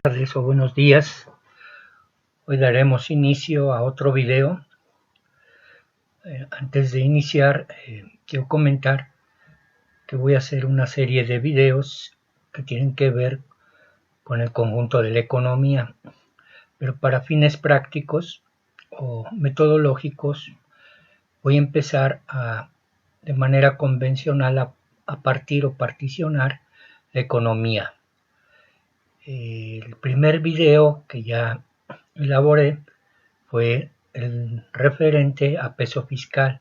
Tardes o buenos días. Hoy daremos inicio a otro video. Antes de iniciar, quiero comentar que voy a hacer una serie de videos que tienen que ver con el conjunto de la economía, pero para fines prácticos o metodológicos voy a empezar de manera convencional a partir o particionar la economía. El primer video que ya elaboré fue el referente a peso fiscal,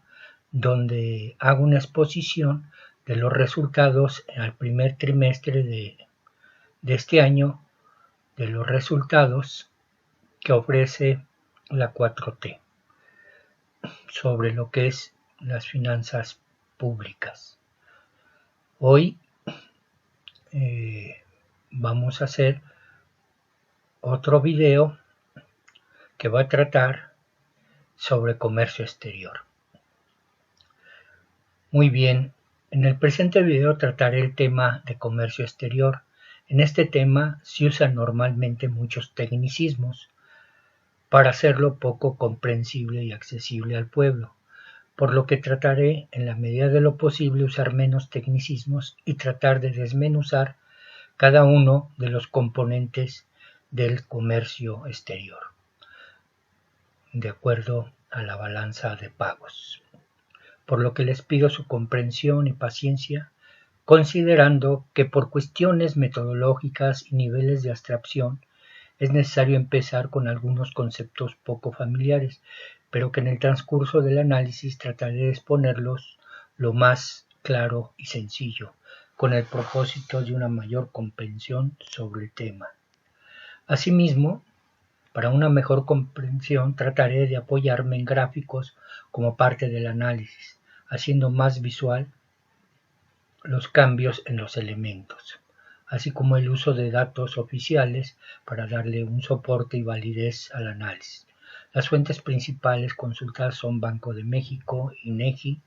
donde hago una exposición de los resultados al primer trimestre de este año, de los resultados que ofrece la 4T sobre lo que es las finanzas públicas. Hoy vamos a hacer otro video que va a tratar sobre comercio exterior. Muy bien, en el presente video trataré el tema de comercio exterior. En este tema se usan normalmente muchos tecnicismos para hacerlo poco comprensible y accesible al pueblo, por lo que trataré en la medida de lo posible usar menos tecnicismos y tratar de desmenuzar cada uno de los componentes del comercio exterior, de acuerdo a la balanza de pagos. Por lo que les pido su comprensión y paciencia, considerando que por cuestiones metodológicas y niveles de abstracción es necesario empezar con algunos conceptos poco familiares, pero que en el transcurso del análisis trataré de exponerlos lo más claro y sencillo, con el propósito de una mayor comprensión sobre el tema. Asimismo, para una mejor comprensión trataré de apoyarme en gráficos como parte del análisis, haciendo más visual los cambios en los elementos, así como el uso de datos oficiales para darle un soporte y validez al análisis. Las fuentes principales consultadas son Banco de México, INEGI,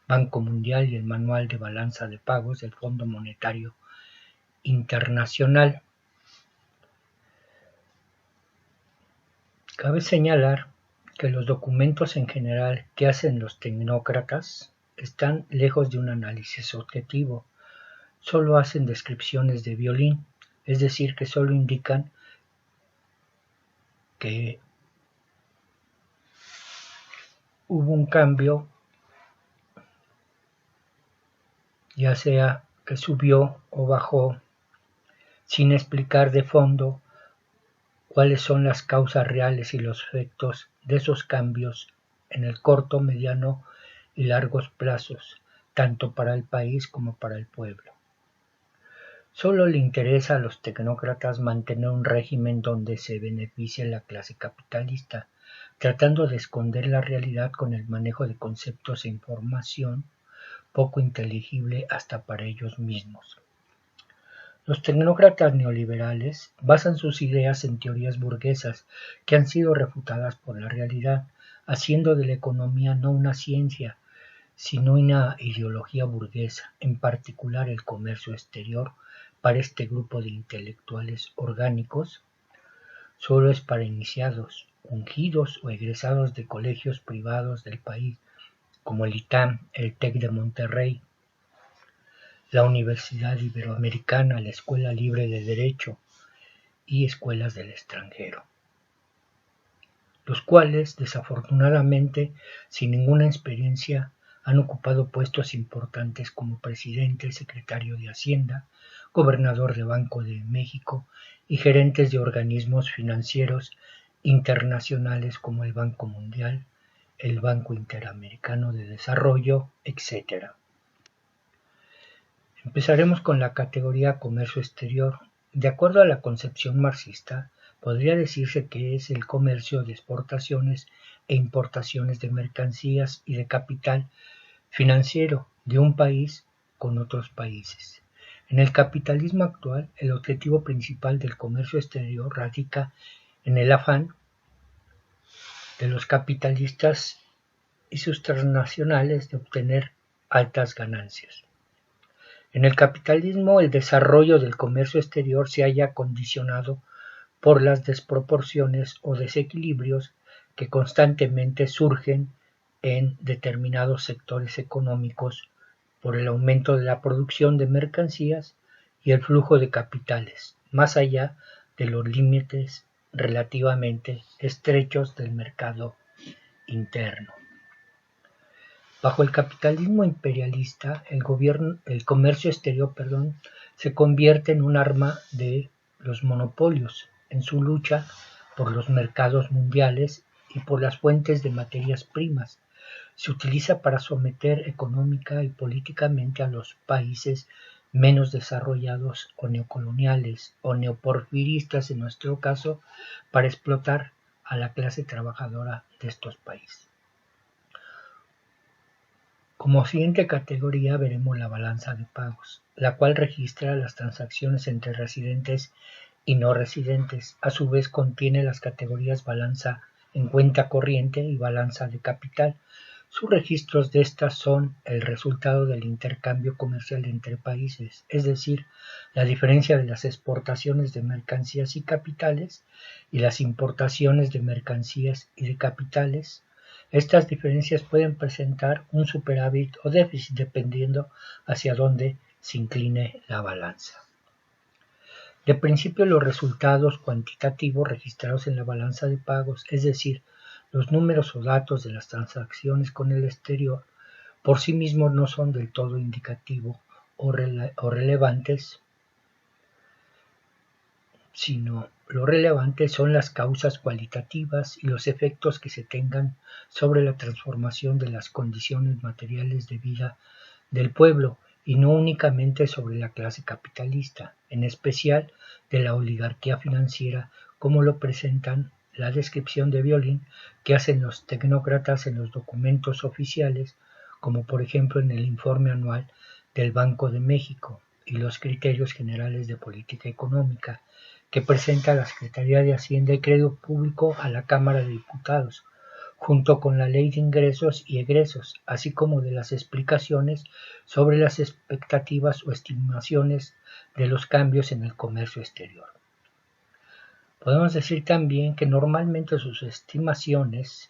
Banco Mundial y el Manual de Balanza de Pagos del Fondo Monetario Internacional. Cabe señalar que los documentos en general que hacen los tecnócratas están lejos de un análisis objetivo. Solo hacen descripciones de violín, es decir, que solo indican que hubo un cambio, ya sea que subió o bajó, sin explicar de fondo cuáles son las causas reales y los efectos de esos cambios en el corto, mediano y largos plazos, tanto para el país como para el pueblo. Solo le interesa a los tecnócratas mantener un régimen donde se beneficie la clase capitalista, tratando de esconder la realidad con el manejo de conceptos e información poco inteligible hasta para ellos mismos. Los tecnócratas neoliberales basan sus ideas en teorías burguesas que han sido refutadas por la realidad, haciendo de la economía no una ciencia, sino una ideología burguesa, en particular el comercio exterior. Para este grupo de intelectuales orgánicos, solo es para iniciados, ungidos o egresados de colegios privados del país, como el ITAM, el TEC de Monterrey, la Universidad Iberoamericana, la Escuela Libre de Derecho y escuelas del extranjero, los cuales, desafortunadamente, sin ninguna experiencia, han ocupado puestos importantes como presidente, secretario de Hacienda, gobernador de Banco de México y gerentes de organismos financieros internacionales como el Banco Mundial, el Banco Interamericano de Desarrollo, etc. Empezaremos con la categoría comercio exterior. De acuerdo a la concepción marxista, podría decirse que es el comercio de exportaciones e importaciones de mercancías y de capital financiero de un país con otros países. En el capitalismo actual, el objetivo principal del comercio exterior radica en el afán de los capitalistas y sus transnacionales de obtener altas ganancias. En el capitalismo, el desarrollo del comercio exterior se halla condicionado por las desproporciones o desequilibrios que constantemente surgen en determinados sectores económicos por el aumento de la producción de mercancías y el flujo de capitales, más allá de los límites relativamente estrechos del mercado interno. Bajo el capitalismo imperialista, el comercio exterior, se convierte en un arma de los monopolios en su lucha por los mercados mundiales y por las fuentes de materias primas. Se utiliza para someter económica y políticamente a los países menos desarrollados o neocoloniales o neoporfiristas en nuestro caso, para explotar a la clase trabajadora de estos países. Como siguiente categoría veremos la balanza de pagos, la cual registra las transacciones entre residentes y no residentes. A su vez contiene las categorías balanza en cuenta corriente y balanza de capital. Sus registros de estas son el resultado del intercambio comercial entre países, es decir, la diferencia de las exportaciones de mercancías y capitales y las importaciones de mercancías y de capitales. Estas diferencias pueden presentar un superávit o déficit dependiendo hacia dónde se incline la balanza. De principio, los resultados cuantitativos registrados en la balanza de pagos, es decir, los números o datos de las transacciones con el exterior, por sí mismos no son del todo indicativos o relevantes, sino lo relevante son las causas cualitativas y los efectos que se tengan sobre la transformación de las condiciones materiales de vida del pueblo y no únicamente sobre la clase capitalista, en especial de la oligarquía financiera, como lo presentan la descripción de violín que hacen los tecnócratas en los documentos oficiales, como por ejemplo en el informe anual del Banco de México y los criterios generales de política económica que presenta la Secretaría de Hacienda y Crédito Público a la Cámara de Diputados, junto con la Ley de Ingresos y Egresos, así como de las explicaciones sobre las expectativas o estimaciones de los cambios en el comercio exterior. Podemos decir también que normalmente sus estimaciones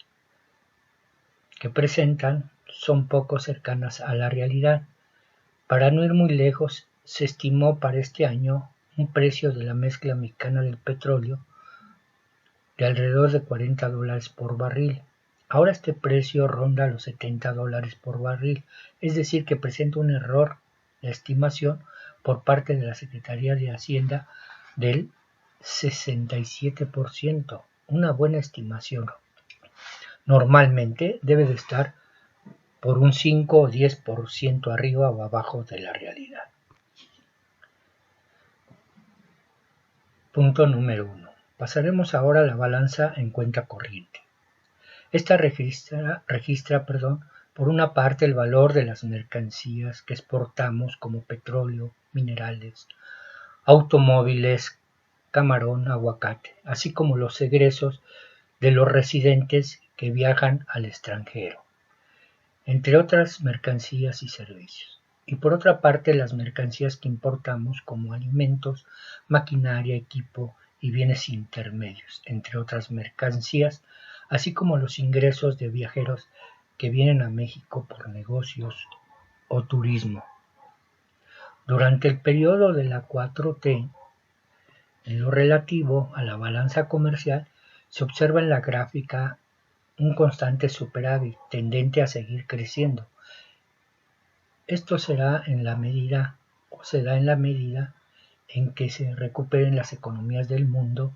que presentan son poco cercanas a la realidad. Para no ir muy lejos, se estimó para este año un precio de la mezcla mexicana del petróleo de alrededor de $40 por barril. Ahora este precio ronda los $70 por barril, es decir que presenta un error de estimación por parte de la Secretaría de Hacienda del 67%, una buena estimación. Normalmente debe de estar por un 5 o 10% arriba o abajo de la realidad. Punto número 1. Pasaremos ahora a la balanza en cuenta corriente. Esta registra, por una parte el valor de las mercancías que exportamos como petróleo, minerales, automóviles, camarón, aguacate, así como los egresos de los residentes que viajan al extranjero, entre otras mercancías y servicios. Y por otra parte las mercancías que importamos como alimentos, maquinaria, equipo y bienes intermedios, entre otras mercancías, así como los ingresos de viajeros que vienen a México por negocios o turismo. Durante el periodo de la 4T, en lo relativo a la balanza comercial, se observa en la gráfica un constante superávit tendente a seguir creciendo. Esto se da en la medida en que se recuperen las economías del mundo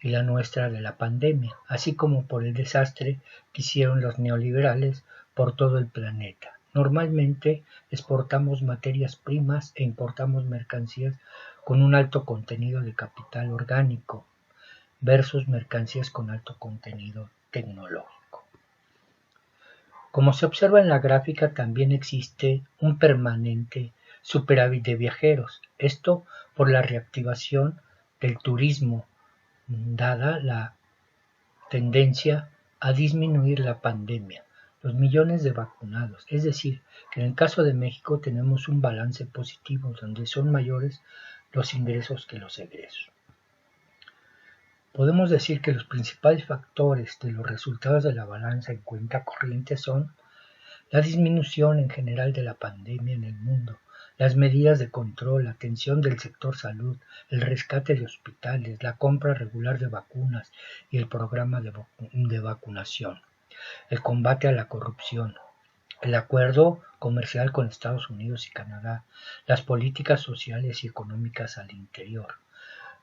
y la nuestra de la pandemia, así como por el desastre que hicieron los neoliberales por todo el planeta. Normalmente exportamos materias primas e importamos mercancías con un alto contenido de capital orgánico versus mercancías con alto contenido tecnológico. Como se observa en la gráfica, también existe un permanente superávit de viajeros, esto por la reactivación del turismo, dada la tendencia a disminuir la pandemia. los millones de vacunados. Es decir, que en el caso de México tenemos un balance positivo donde son mayores los ingresos que los egresos. Podemos decir que los principales factores de los resultados de la balanza en cuenta corriente son la disminución en general de la pandemia en el mundo, las medidas de control, la atención del sector salud, el rescate de hospitales, la compra regular de vacunas y el programa de vacunación, el combate a la corrupción, el acuerdo comercial con Estados Unidos y Canadá, las políticas sociales y económicas al interior,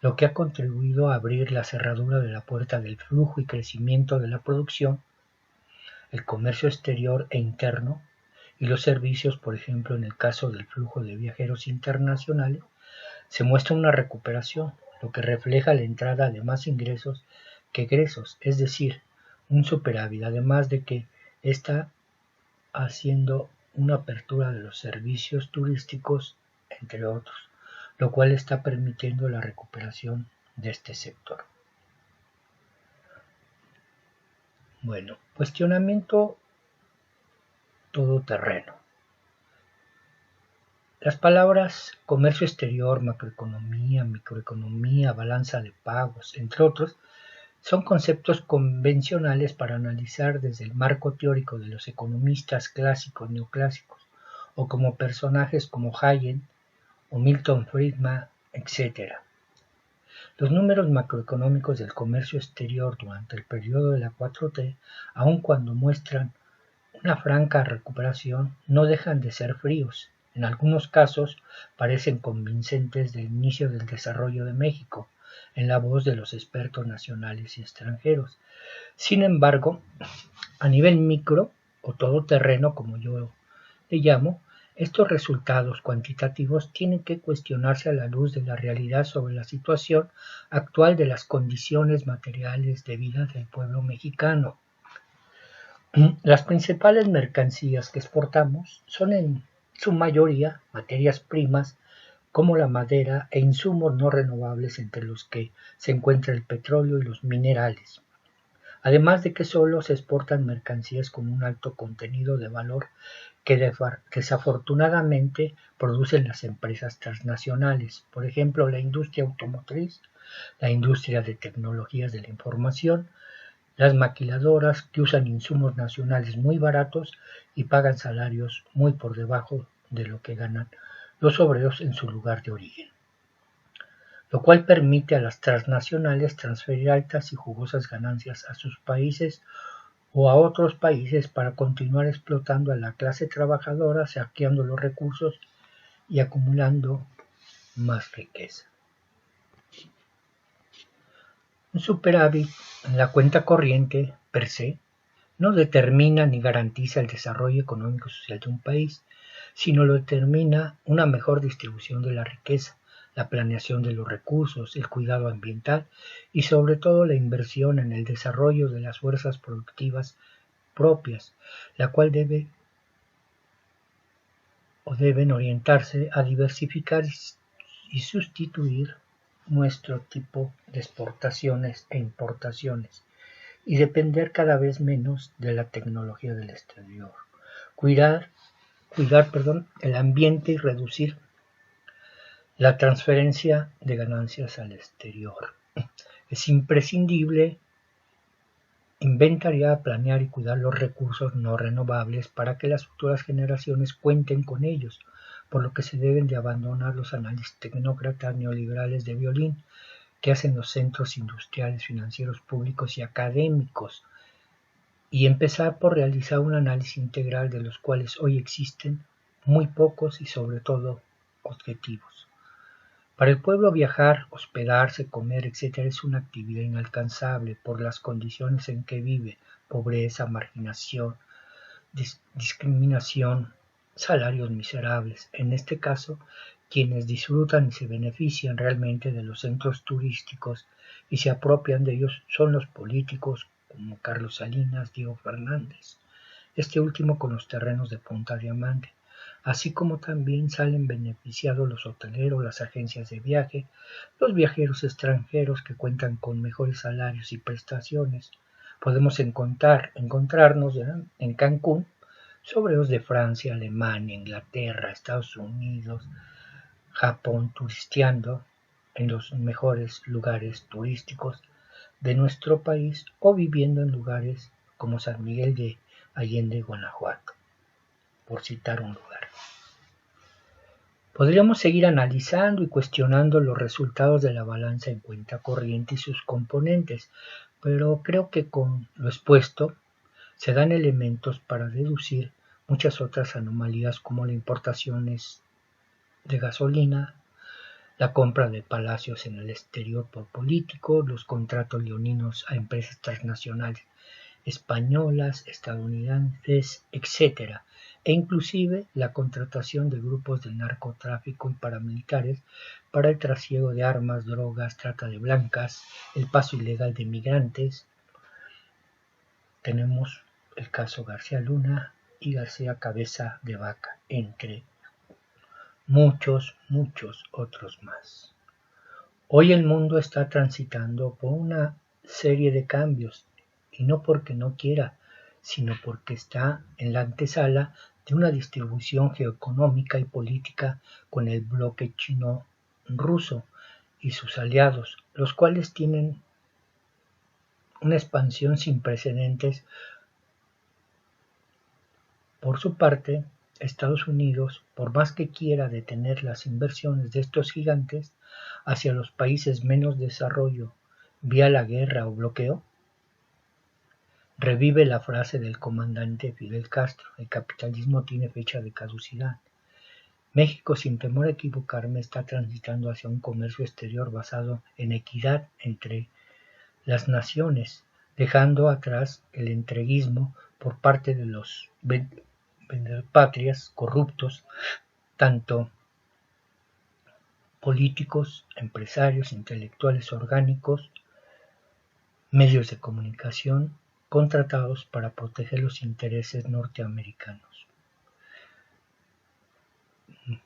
lo que ha contribuido a abrir la cerradura de la puerta del flujo y crecimiento de la producción, el comercio exterior e interno, y los servicios, por ejemplo, en el caso del flujo de viajeros internacionales, se muestra una recuperación, lo que refleja la entrada de más ingresos que egresos, es decir, un superávit, además de que está haciendo una apertura de los servicios turísticos, entre otros, lo cual está permitiendo la recuperación de este sector. Bueno, cuestionamiento todoterreno. Las palabras comercio exterior, macroeconomía, microeconomía, balanza de pagos, entre otros, son conceptos convencionales para analizar desde el marco teórico de los economistas clásicos neoclásicos, o como personajes como Hayek o Milton Friedman, etc. Los números macroeconómicos del comercio exterior durante el periodo de la 4T, aun cuando muestran una franca recuperación, no dejan de ser fríos. En algunos casos parecen convincentes del inicio del desarrollo de México, en la voz de los expertos nacionales y extranjeros. Sin embargo, a nivel micro, o todoterreno como yo le llamo, estos resultados cuantitativos tienen que cuestionarse a la luz de la realidad sobre la situación actual de las condiciones materiales de vida del pueblo mexicano. Las principales mercancías que exportamos son en su mayoría materias primas como la madera e insumos no renovables, entre los que se encuentra el petróleo y los minerales. Además de que solo se exportan mercancías con un alto contenido de valor que desafortunadamente producen las empresas transnacionales, por ejemplo la industria automotriz, la industria de tecnologías de la información, las maquiladoras que usan insumos nacionales muy baratos y pagan salarios muy por debajo de lo que ganan los obreros en su lugar de origen, lo cual permite a las transnacionales transferir altas y jugosas ganancias a sus países o a otros países para continuar explotando a la clase trabajadora, saqueando los recursos y acumulando más riqueza. Un superávit en la cuenta corriente, per se, no determina ni garantiza el desarrollo económico y social de un país, sino lo determina una mejor distribución de la riqueza, la planeación de los recursos, el cuidado ambiental y sobre todo la inversión en el desarrollo de las fuerzas productivas propias, la cual deben orientarse a diversificar y sustituir nuestro tipo de exportaciones e importaciones y depender cada vez menos de la tecnología del exterior. Cuidar el ambiente y reducir la transferencia de ganancias al exterior. Es imprescindible inventariar, planear y cuidar los recursos no renovables para que las futuras generaciones cuenten con ellos, por lo que se deben de abandonar los análisis tecnócratas neoliberales de violín que hacen los centros industriales, financieros, públicos y académicos, y empezar por realizar un análisis integral de los cuales hoy existen muy pocos y sobre todo objetivos. Para el pueblo viajar, hospedarse, comer, etc. es una actividad inalcanzable por las condiciones en que vive, pobreza, marginación, discriminación, salarios miserables. En este caso, quienes disfrutan y se benefician realmente de los centros turísticos y se apropian de ellos son los políticos como Carlos Salinas, Diego Fernández, este último con los terrenos de Punta Diamante, así como también salen beneficiados los hoteleros, las agencias de viaje, los viajeros extranjeros que cuentan con mejores salarios y prestaciones, podemos encontrarnos en Cancún sobreos de Francia, Alemania, Inglaterra, Estados Unidos, Japón turisteando en los mejores lugares turísticos de nuestro país o viviendo en lugares como San Miguel de Allende, Guanajuato, por citar un lugar. Podríamos seguir analizando y cuestionando los resultados de la balanza en cuenta corriente y sus componentes, pero creo que con lo expuesto se dan elementos para deducir muchas otras anomalías como las importaciones de gasolina, la compra de palacios en el exterior por políticos, los contratos leoninos a empresas transnacionales españolas, estadounidenses, etc., e inclusive la contratación de grupos de narcotráfico y paramilitares para el trasiego de armas, drogas, trata de blancas, el paso ilegal de migrantes. Tenemos el caso García Luna y García Cabeza de Vaca, entre muchos otros más. Hoy el mundo está transitando por una serie de cambios, y no porque no quiera, sino porque está en la antesala de una distribución geoeconómica y política con el bloque chino-ruso y sus aliados, los cuales tienen una expansión sin precedentes. Por su parte, Estados Unidos, por más que quiera detener las inversiones de estos gigantes hacia los países menos desarrollo vía la guerra o bloqueo, revive la frase del comandante Fidel Castro: el capitalismo tiene fecha de caducidad. México, sin temor a equivocarme, está transitando hacia un comercio exterior basado en equidad entre las naciones, dejando atrás el entreguismo por parte de los patrias corruptos, tanto políticos, empresarios, intelectuales orgánicos, medios de comunicación, contratados para proteger los intereses norteamericanos.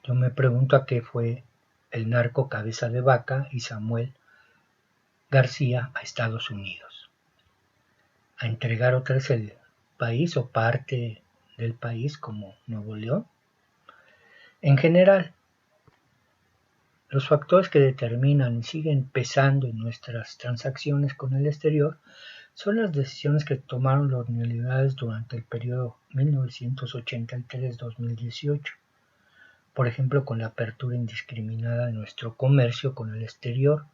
Yo me pregunto a qué fue el narco Cabeza de Vaca y Samuel García a Estados Unidos. A entregar otra vez el país o parte del país como Nuevo León. En general, los factores que determinan y siguen pesando en nuestras transacciones con el exterior son las decisiones que tomaron los neoliberales durante el periodo 1983-2018, por ejemplo con la apertura indiscriminada de nuestro comercio con el exterior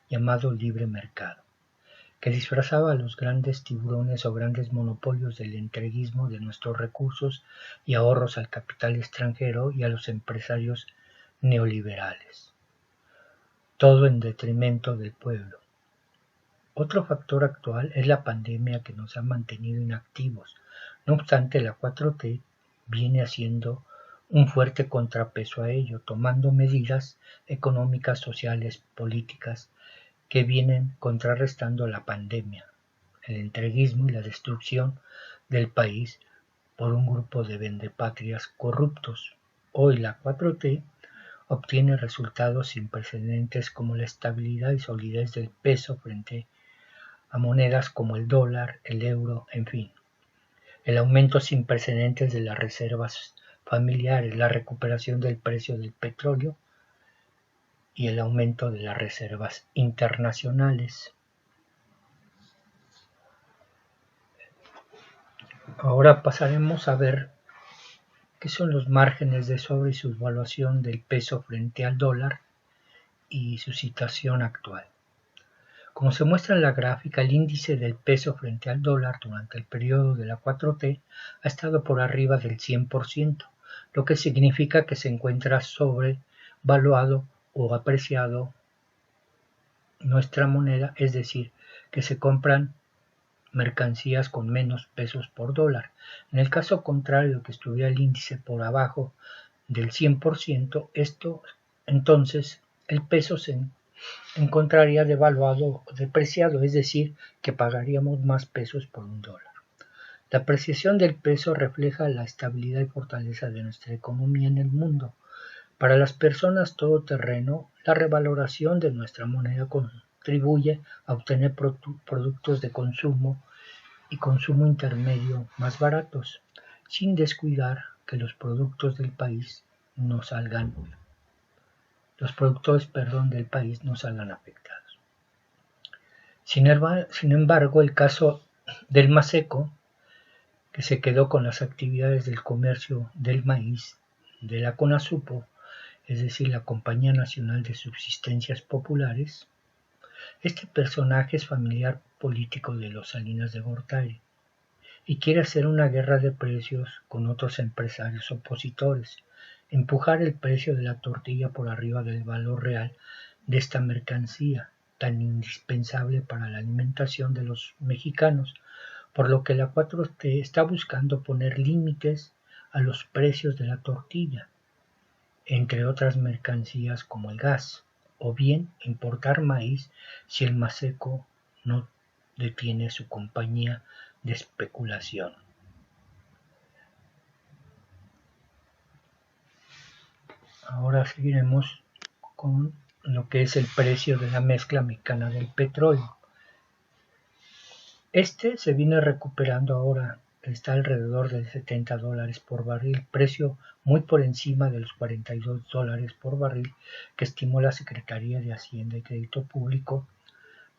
llamado libre mercado, que disfrazaba a los grandes tiburones o grandes monopolios del entreguismo de nuestros recursos y ahorros al capital extranjero y a los empresarios neoliberales, todo en detrimento del pueblo. Otro factor actual es la pandemia que nos ha mantenido inactivos. No obstante, la 4T viene haciendo un fuerte contrapeso a ello, tomando medidas económicas, sociales, políticas que vienen contrarrestando la pandemia, el entreguismo y la destrucción del país por un grupo de vendepatrias corruptos. Hoy la 4T obtiene resultados sin precedentes como la estabilidad y solidez del peso frente a monedas como el dólar, el euro, en fin, el aumento sin precedentes de las reservas familiares, la recuperación del precio del petróleo y el aumento de las reservas internacionales. Ahora pasaremos a ver qué son los márgenes de sobre y su evaluación del peso frente al dólar y su situación actual. Como se muestra en la gráfica, el índice del peso frente al dólar durante el periodo de la 4T ha estado por arriba del 100%, lo que significa que se encuentra sobrevaluado o apreciado nuestra moneda, es decir, que se compran mercancías con menos pesos por dólar. En el caso contrario, que estuviera el índice por abajo del 100%, entonces el peso se encontraría devaluado o depreciado, es decir, que pagaríamos más pesos por un dólar. La apreciación del peso refleja la estabilidad y fortaleza de nuestra economía en el mundo. Para las personas todoterreno, la revaloración de nuestra moneda contribuye a obtener productos de consumo y consumo intermedio más baratos, sin descuidar que los productores del país no salgan afectados. Sin embargo, el caso del Maseco, que se quedó con las actividades del comercio del maíz de la CONASUPO, es decir, la Compañía Nacional de Subsistencias Populares. Este personaje es familiar político de los Salinas de Gortari y quiere hacer una guerra de precios con otros empresarios opositores, empujar el precio de la tortilla por arriba del valor real de esta mercancía tan indispensable para la alimentación de los mexicanos, por lo que la 4T está buscando poner límites a los precios de la tortilla, entre otras mercancías como el gas, o bien importar maíz si el Maseco no detiene su compañía de especulación. Ahora seguiremos con lo que es el precio de la mezcla mexicana del petróleo. Este se viene recuperando ahora, está alrededor de $70 por barril, precio muy por encima de los $42 por barril que estimó la Secretaría de Hacienda y Crédito Público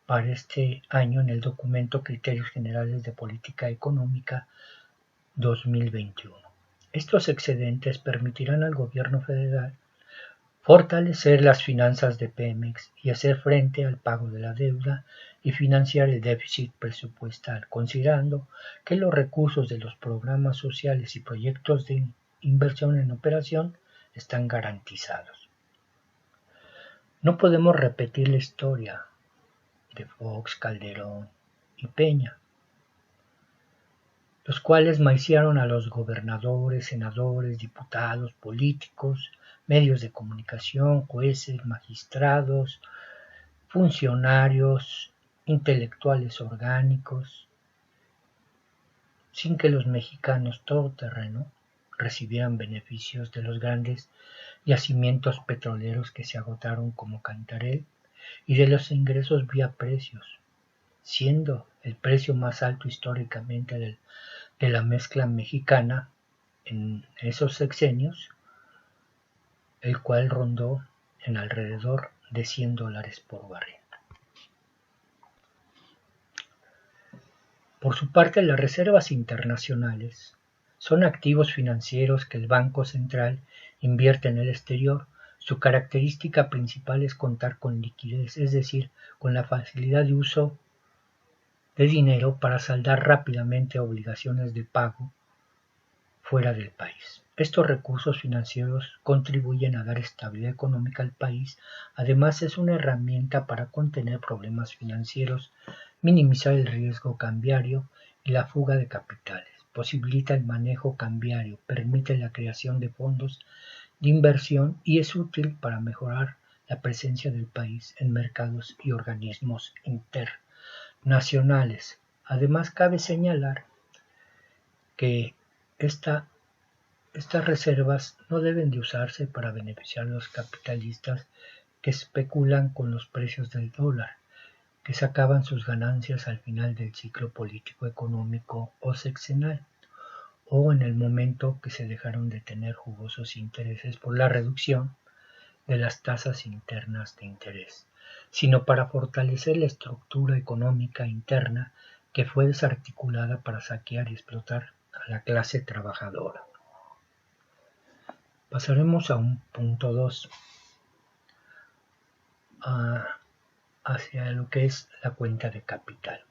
para este año en el documento Criterios Generales de Política Económica 2021. Estos excedentes permitirán al gobierno federal fortalecer las finanzas de Pemex y hacer frente al pago de la deuda y financiar el déficit presupuestal, considerando que los recursos de los programas sociales y proyectos de inversión en operación están garantizados. No podemos repetir la historia de Fox, Calderón y Peña, los cuales maiciaron a los gobernadores, senadores, diputados, políticos, medios de comunicación, jueces, magistrados, funcionarios, intelectuales orgánicos, sin que los mexicanos todoterreno recibieran beneficios de los grandes yacimientos petroleros que se agotaron como Cantarell y de los ingresos vía precios, siendo el precio más alto históricamente de la mezcla mexicana en esos sexenios, el cual rondó en alrededor de $100 por barril. Por su parte, las reservas internacionales son activos financieros que el Banco Central invierte en el exterior. Su característica principal es contar con liquidez, es decir, con la facilidad de uso de dinero para saldar rápidamente obligaciones de pago fuera del país. Estos recursos financieros contribuyen a dar estabilidad económica al país. Además, es una herramienta para contener problemas financieros, minimizar el riesgo cambiario y la fuga de capitales. Posibilita el manejo cambiario, permite la creación de fondos de inversión y es útil para mejorar la presencia del país en mercados y organismos internacionales. Además, cabe señalar que estas reservas no deben de usarse para beneficiar a los capitalistas que especulan con los precios del dólar, que sacaban sus ganancias al final del ciclo político, económico o sexenal, o en el momento que se dejaron de tener jugosos intereses por la reducción de las tasas internas de interés, sino para fortalecer la estructura económica interna que fue desarticulada para saquear y explotar a la clase trabajadora. Pasaremos a un punto 2, hacia lo que es la cuenta de capital.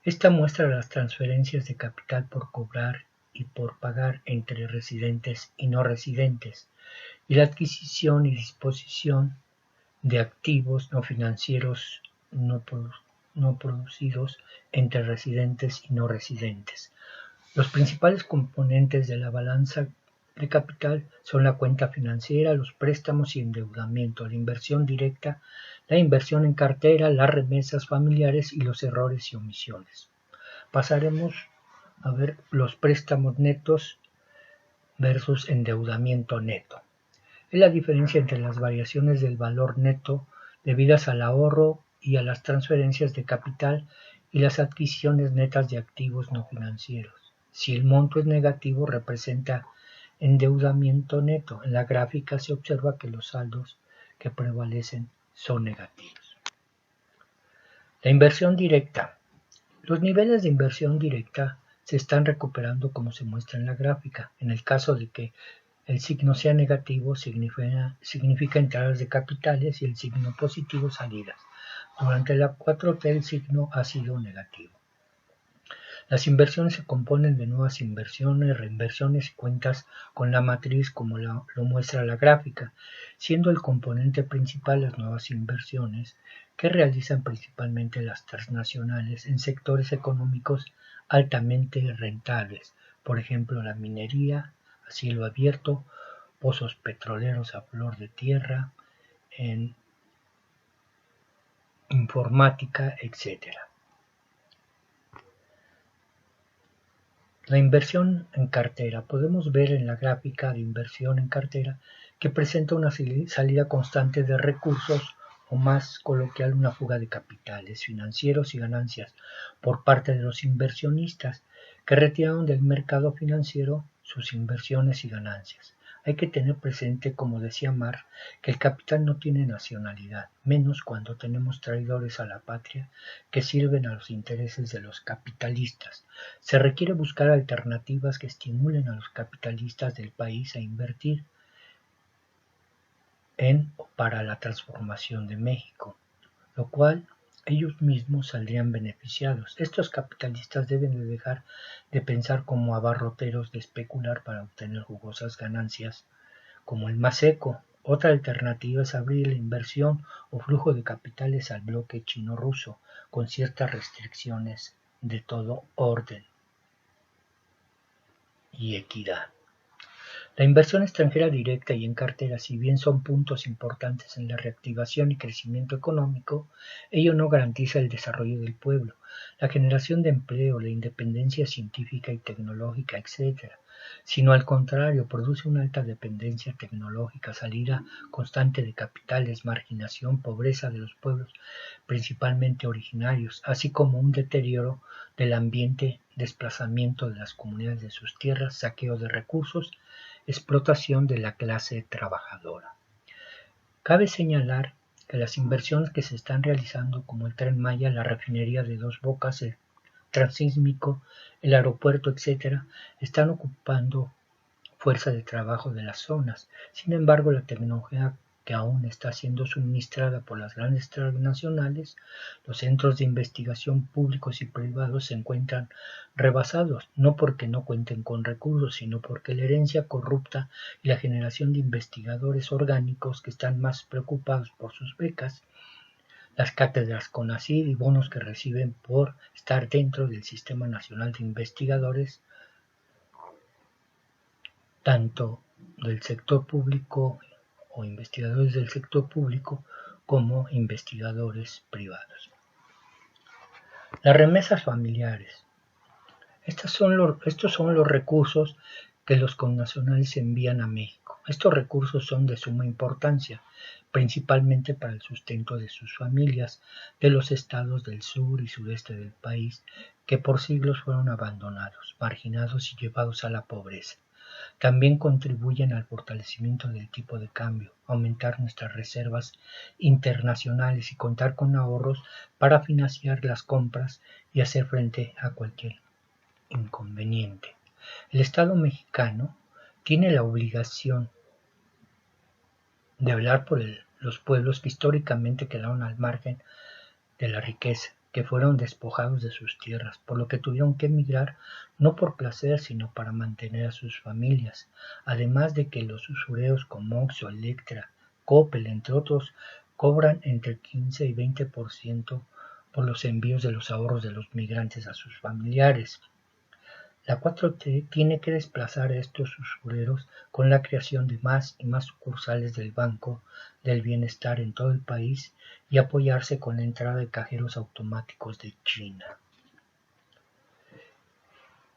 Esta muestra las transferencias de capital por cobrar y por pagar entre residentes y no residentes, y la adquisición y disposición de activos no financieros no producidos entre residentes y no residentes. Los principales componentes de la balanza de capital son la cuenta financiera, los préstamos y endeudamiento, la inversión directa, la inversión en cartera, las remesas familiares y los errores y omisiones. Pasaremos a ver los préstamos netos versus endeudamiento neto. Es la diferencia entre las variaciones del valor neto debidas al ahorro y a las transferencias de capital y las adquisiciones netas de activos no financieros. Si el monto es negativo, representa endeudamiento neto. En la gráfica se observa que los saldos que prevalecen son negativos. La inversión directa. Los niveles de inversión directa se están recuperando como se muestra en la gráfica. En el caso de que el signo sea negativo, significa entradas de capitales y el signo positivo salidas. Durante la 4T el signo ha sido negativo. Las inversiones se componen de nuevas inversiones, reinversiones y cuentas con la matriz como lo muestra la gráfica, siendo el componente principal las nuevas inversiones que realizan principalmente las transnacionales en sectores económicos altamente rentables, por ejemplo la minería a cielo abierto, pozos petroleros a flor de tierra, en informática, etc. La inversión en cartera. Podemos ver en la gráfica de inversión en cartera que presenta una salida constante de recursos o más coloquial una fuga de capitales financieros y ganancias por parte de los inversionistas que retiraron del mercado financiero sus inversiones y ganancias. Hay que tener presente, como decía Marx, que el capital no tiene nacionalidad, menos cuando tenemos traidores a la patria que sirven a los intereses de los capitalistas. Se requiere buscar alternativas que estimulen a los capitalistas del país a invertir en o para la transformación de México, lo cual ellos mismos saldrían beneficiados. Estos capitalistas deben de dejar de pensar como abarroteros de especular para obtener jugosas ganancias, como el más seco. Otra alternativa es abrir la inversión o flujo de capitales al bloque chino-ruso, con ciertas restricciones de todo orden y equidad. La inversión extranjera directa y en cartera, si bien son puntos importantes en la reactivación y crecimiento económico, ello no garantiza el desarrollo del pueblo, la generación de empleo, la independencia científica y tecnológica, etc., sino al contrario, produce una alta dependencia tecnológica, salida constante de capitales, marginación, pobreza de los pueblos, principalmente originarios, así como un deterioro del ambiente, desplazamiento de las comunidades de sus tierras, saqueo de recursos, explotación de la clase trabajadora. Cabe señalar que las inversiones que se están realizando, como el Tren Maya, la refinería de Dos Bocas, el Transísmico, el aeropuerto, etc., están ocupando fuerza de trabajo de las zonas. Sin embargo, la tecnología que aún está siendo suministrada por las grandes transnacionales, los centros de investigación públicos y privados se encuentran rebasados, no porque no cuenten con recursos, sino porque la herencia corrupta y la generación de investigadores orgánicos que están más preocupados por sus becas, las cátedras CONACYT y bonos que reciben por estar dentro del Sistema Nacional de Investigadores, tanto del sector público o investigadores del sector público como investigadores privados. Las remesas familiares. Estos son los recursos que los connacionales envían a México. Estos recursos son de suma importancia, principalmente para el sustento de sus familias de los estados del sur y sureste del país, que por siglos fueron abandonados, marginados y llevados a la pobreza. También contribuyen al fortalecimiento del tipo de cambio, aumentar nuestras reservas internacionales y contar con ahorros para financiar las compras y hacer frente a cualquier inconveniente. El Estado mexicano tiene la obligación de velar por los pueblos que históricamente quedaron al margen de la riqueza, que fueron despojados de sus tierras, por lo que tuvieron que emigrar no por placer, sino para mantener a sus familias, además de que los usureros como Oxxo, Electra, Coppel, entre otros, cobran entre 15 y 20% por los envíos de los ahorros de los migrantes a sus familiares. La 4T tiene que desplazar a estos usureros con la creación de más y más sucursales del Banco del Bienestar en todo el país y apoyarse con la entrada de cajeros automáticos de China.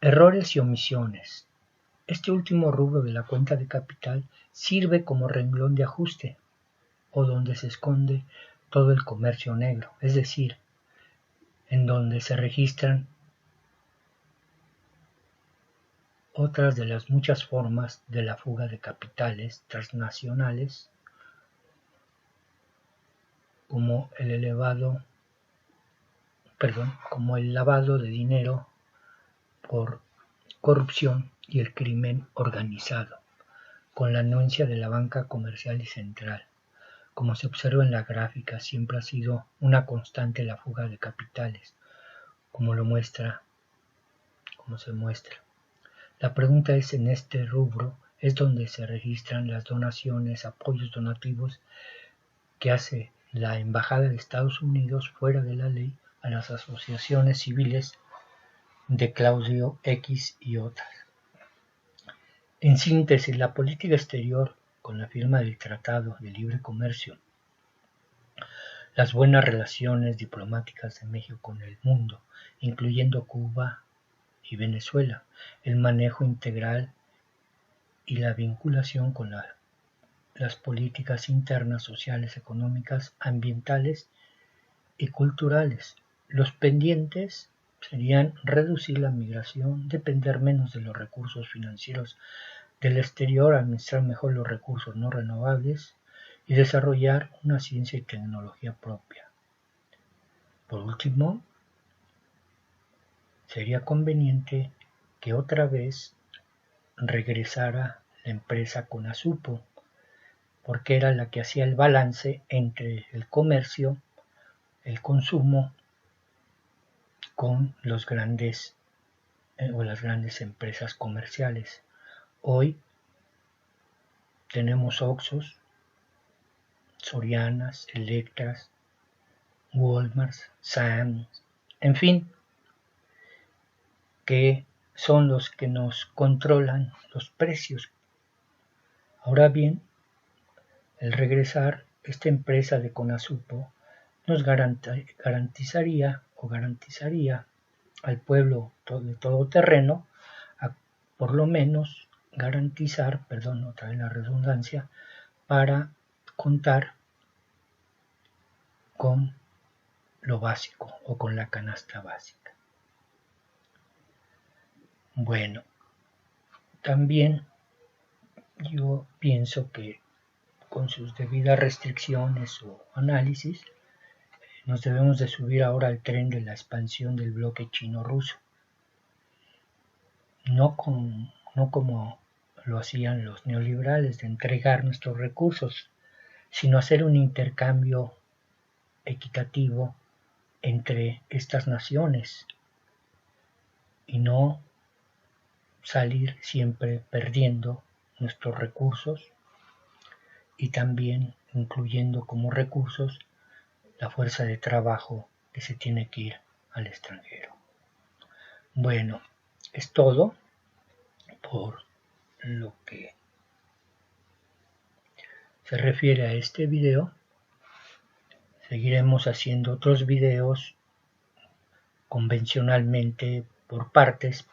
Errores y omisiones. Este último rubro de la cuenta de capital sirve como renglón de ajuste o donde se esconde todo el comercio negro, es decir, en donde se registran otras de las muchas formas de la fuga de capitales transnacionales, como el lavado de dinero por corrupción y el crimen organizado, con la anuencia de la banca comercial y central. Como se observa en la gráfica, siempre ha sido una constante la fuga de capitales, como se muestra. La pregunta es, en este rubro es donde se registran las donaciones, apoyos donativos que hace la Embajada de Estados Unidos fuera de la ley a las asociaciones civiles de Claudio X y otras. En síntesis, la política exterior, con la firma del Tratado de Libre Comercio, las buenas relaciones diplomáticas de México con el mundo, incluyendo Cuba y Venezuela, el manejo integral y la vinculación con las políticas internas, sociales, económicas, ambientales y culturales. Los pendientes serían reducir la migración, depender menos de los recursos financieros del exterior, administrar mejor los recursos no renovables y desarrollar una ciencia y tecnología propia. Por último, sería conveniente que otra vez regresara la empresa Conasupo, porque era la que hacía el balance entre el comercio, el consumo, con las grandes empresas comerciales. Hoy tenemos Oxxos, Sorianas, Electras, Walmart, Sam's, en fin, que son los que nos controlan los precios. Ahora bien, el regresar esta empresa de Conasupo nos garantizaría al pueblo de todo terreno, por lo menos garantizar, otra vez la redundancia, para contar con lo básico o con la canasta básica. Bueno, también yo pienso que con sus debidas restricciones o análisis, nos debemos de subir ahora al tren de la expansión del bloque chino-ruso. No como lo hacían los neoliberales, de entregar nuestros recursos, sino hacer un intercambio equitativo entre estas naciones y no salir siempre perdiendo nuestros recursos y también incluyendo como recursos la fuerza de trabajo que se tiene que ir al extranjero. Bueno, es todo por lo que se refiere a este video. Seguiremos haciendo otros videos convencionalmente por partes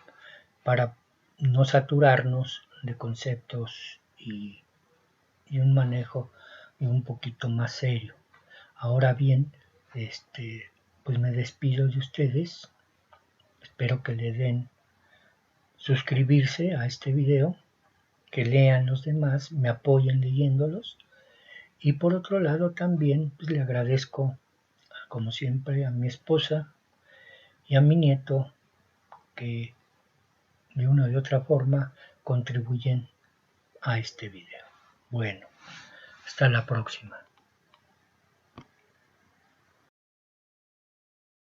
para no saturarnos de conceptos y un manejo un poquito más serio. Ahora bien, pues me despido de ustedes. Espero que le den suscribirse a este video, que lean los demás, me apoyen leyéndolos. Y por otro lado también pues, le agradezco, como siempre, a mi esposa y a mi nieto, que de una u otra forma contribuyen a este video. Bueno, hasta la próxima.